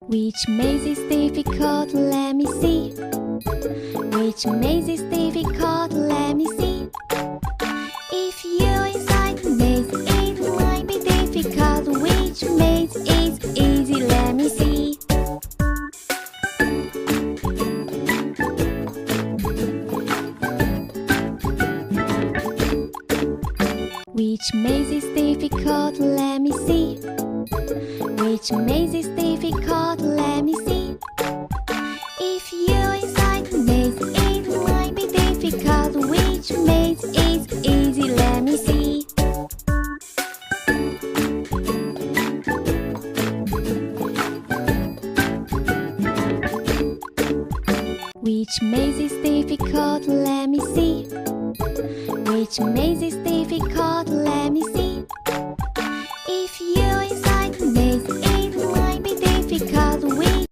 Which maze is difficult? Let me see. Which maze is difficult? Let me see. If you're inside the maze, it might be difficult. Which maze is easy? Let me see. Which maze is difficult? Let me see. Which maze is difficult? Let me see. If you're inside the maze, it might be difficult. Which maze is easy? Let me see. Which maze is difficult? Let me see. Which maze is difficult? Let me see. If you're inside the maze, it might be difficult.